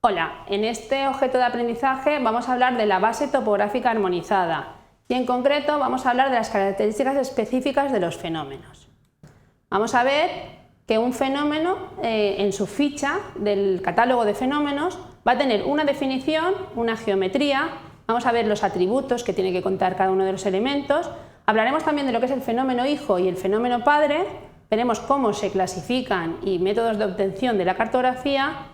Hola, en este objeto de aprendizaje vamos a hablar de la base topográfica armonizada y en concreto vamos a hablar de las características específicas de los fenómenos. Vamos a ver que un fenómeno en su ficha del catálogo de fenómenos va a tener una definición, una geometría, vamos a ver los atributos que tiene que contar cada uno de los elementos, hablaremos también de lo que es el fenómeno hijo y el fenómeno padre, veremos cómo se clasifican y métodos de obtención de la cartografía,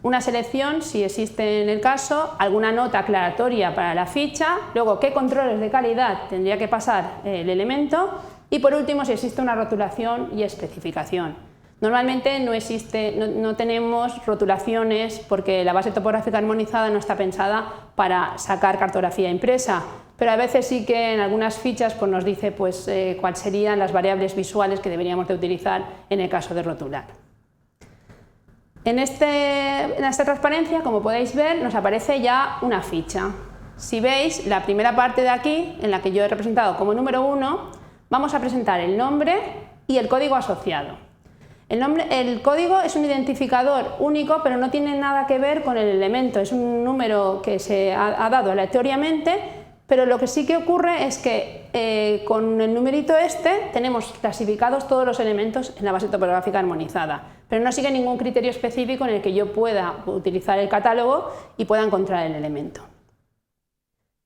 una selección, si existe en el caso, alguna nota aclaratoria para la ficha, luego qué controles de calidad tendría que pasar el elemento y por último si existe una rotulación y especificación. Normalmente no tenemos rotulaciones porque la base topográfica armonizada no está pensada para sacar cartografía impresa, pero a veces sí que en algunas fichas pues, nos dice pues, cuáles serían las variables visuales que deberíamos de utilizar en el caso de rotular. En esta transparencia, como podéis ver, nos aparece ya una ficha. Si veis, la primera parte de aquí, en la que yo he representado como número 1, vamos a presentar el nombre y el código asociado. El código es un identificador único, pero no tiene nada que ver con el elemento, es un número que se ha dado aleatoriamente, pero lo que sí que ocurre es que con el numerito este tenemos clasificados todos los elementos en la base topográfica armonizada, pero no sigue ningún criterio específico en el que yo pueda utilizar el catálogo y pueda encontrar el elemento.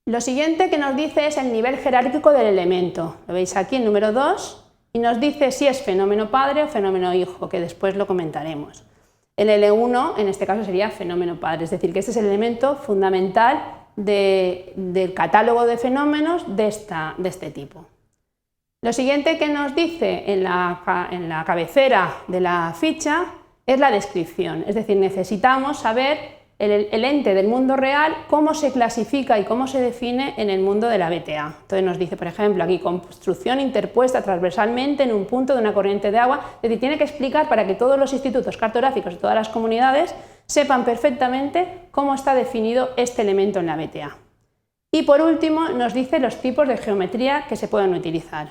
Lo siguiente que nos dice es el nivel jerárquico del elemento, lo veis aquí en número 2, y nos dice si es fenómeno padre o fenómeno hijo, que después lo comentaremos. El L1 en este caso sería fenómeno padre, es decir, que este es el elemento fundamental del catálogo de fenómenos de este tipo. Lo siguiente que nos dice en la cabecera de la ficha es la descripción, es decir, necesitamos saber el ente del mundo real, cómo se clasifica y cómo se define en el mundo de la BTA. Entonces nos dice, por ejemplo, aquí construcción interpuesta transversalmente en un punto de una corriente de agua, es decir, tiene que explicar para que todos los institutos cartográficos y todas las comunidades sepan perfectamente cómo está definido este elemento en la BTA. Y por último nos dice los tipos de geometría que se pueden utilizar.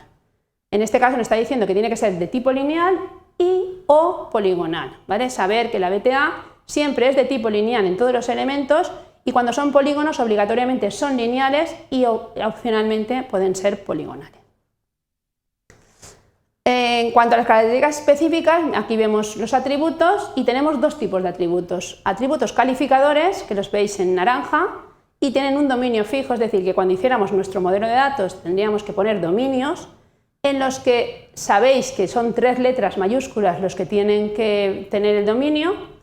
En este caso nos está diciendo que tiene que ser de tipo lineal y o poligonal, ¿vale? Saber que la BTA siempre es de tipo lineal en todos los elementos y cuando son polígonos obligatoriamente son lineales y opcionalmente pueden ser poligonales. En cuanto a las características específicas, aquí vemos los atributos y tenemos dos tipos de atributos. Atributos calificadores, que los veis en naranja, y tienen un dominio fijo, es decir, que cuando hiciéramos nuestro modelo de datos tendríamos que poner dominios en los que sabéis que son 3 letras mayúsculas los que tienen que tener el dominio,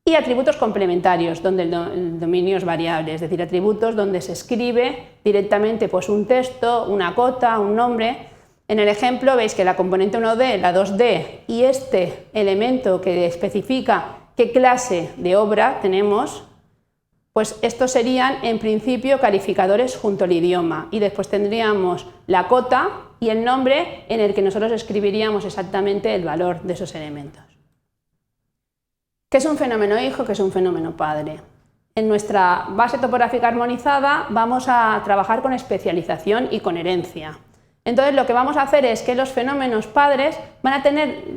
y atributos complementarios, donde el dominio es variable, es decir, atributos donde se escribe directamente pues, un texto, una cota, un nombre. En el ejemplo veis que la componente 1D, la 2D y este elemento que especifica qué clase de obra tenemos, pues estos serían en principio calificadores junto al idioma y después tendríamos la cota y el nombre en el que nosotros escribiríamos exactamente el valor de esos elementos. ¿Qué es un fenómeno hijo? ¿Qué es un fenómeno padre? En nuestra base topográfica armonizada vamos a trabajar con especialización y con herencia. Entonces lo que vamos a hacer es que los fenómenos padres van a tener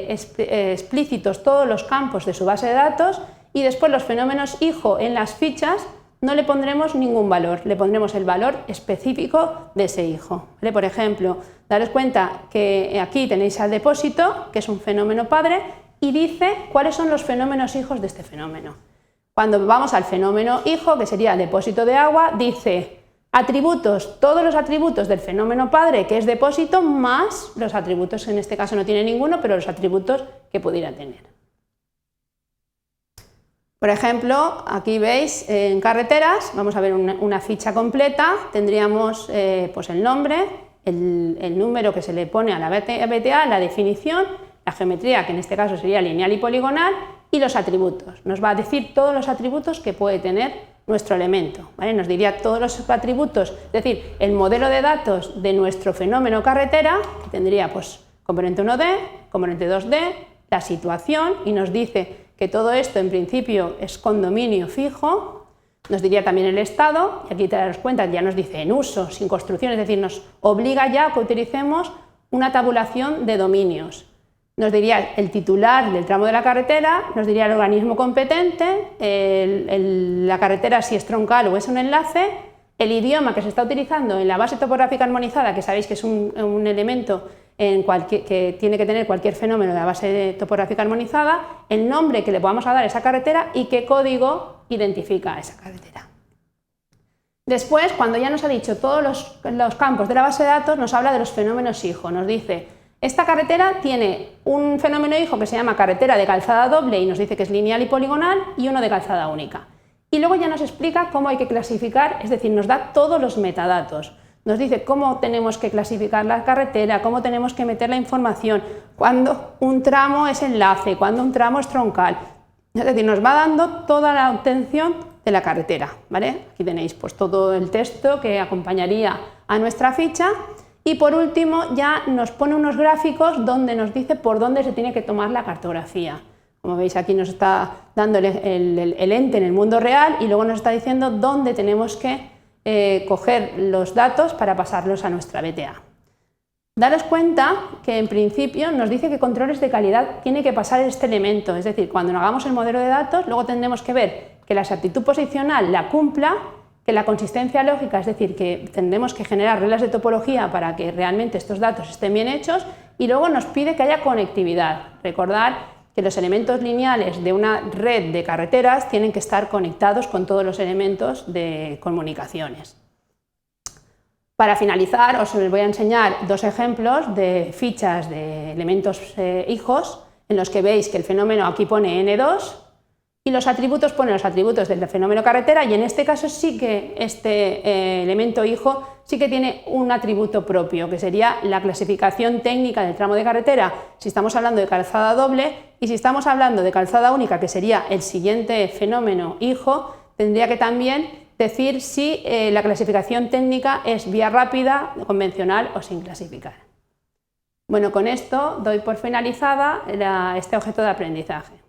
explícitos todos los campos de su base de datos y después los fenómenos hijo en las fichas no le pondremos ningún valor, le pondremos el valor específico de ese hijo. ¿Vale? Por ejemplo, daros cuenta que aquí tenéis al depósito, que es un fenómeno padre, y dice cuáles son los fenómenos hijos de este fenómeno. Cuando vamos al fenómeno hijo, que sería el depósito de agua, dice atributos, todos los atributos del fenómeno padre, que es depósito, más los atributos, en este caso no tiene ninguno, pero los atributos que pudiera tener. Por ejemplo, aquí veis en carreteras, vamos a ver una ficha completa, tendríamos pues el nombre, el número que se le pone a la BTA, la definición, la geometría, que en este caso sería lineal y poligonal, y los atributos. Nos va a decir todos los atributos que puede tener nuestro elemento, ¿vale? Nos diría todos los atributos, es decir, el modelo de datos de nuestro fenómeno carretera, que tendría pues componente 1D, componente 2D, la situación, y nos dice que todo esto en principio es con dominio fijo, nos diría también el estado, y aquí te das cuenta, ya nos dice en uso, sin construcción, es decir, nos obliga ya a que utilicemos una tabulación de dominios. nos diría el titular del tramo de la carretera, nos diría el organismo competente, la carretera si es troncal o es un enlace, el idioma que se está utilizando en la base topográfica armonizada, que sabéis que es un elemento que tiene que tener cualquier fenómeno de la base topográfica armonizada, el nombre que le podamos dar a esa carretera y qué código identifica a esa carretera. Después, cuando ya nos ha dicho todos los campos de la base de datos, nos habla de los fenómenos hijo, nos dice: esta carretera tiene un fenómeno hijo que se llama carretera de calzada doble y nos dice que es lineal y poligonal, y uno de calzada única. Y luego ya nos explica cómo hay que clasificar, es decir, nos da todos los metadatos. Nos dice cómo tenemos que clasificar la carretera, cómo tenemos que meter la información, cuándo un tramo es enlace, cuándo un tramo es troncal. Es decir, nos va dando toda la obtención de la carretera, ¿vale? Aquí tenéis pues todo el texto que acompañaría a nuestra ficha. Y por último ya nos pone unos gráficos donde nos dice por dónde se tiene que tomar la cartografía. Como veis, aquí nos está dando el ente en el mundo real y luego nos está diciendo dónde tenemos que coger los datos para pasarlos a nuestra BTA. Daros cuenta que en principio nos dice que controles de calidad tiene que pasar este elemento, es decir, cuando hagamos el modelo de datos luego tendremos que ver que la exactitud posicional la cumpla, que la consistencia lógica, es decir, que tendremos que generar reglas de topología para que realmente estos datos estén bien hechos, y luego nos pide que haya conectividad. Recordad que los elementos lineales de una red de carreteras tienen que estar conectados con todos los elementos de comunicaciones. Para finalizar, os voy a enseñar dos ejemplos de fichas de elementos hijos, en los que veis que el fenómeno aquí pone N2, y los atributos ponen los atributos del fenómeno carretera, y en este caso sí que este elemento hijo sí que tiene un atributo propio, que sería la clasificación técnica del tramo de carretera, si estamos hablando de calzada doble, y si estamos hablando de calzada única, que sería el siguiente fenómeno hijo, tendría que también decir si la clasificación técnica es vía rápida, convencional o sin clasificar. Bueno, con esto doy por finalizada este objeto de aprendizaje.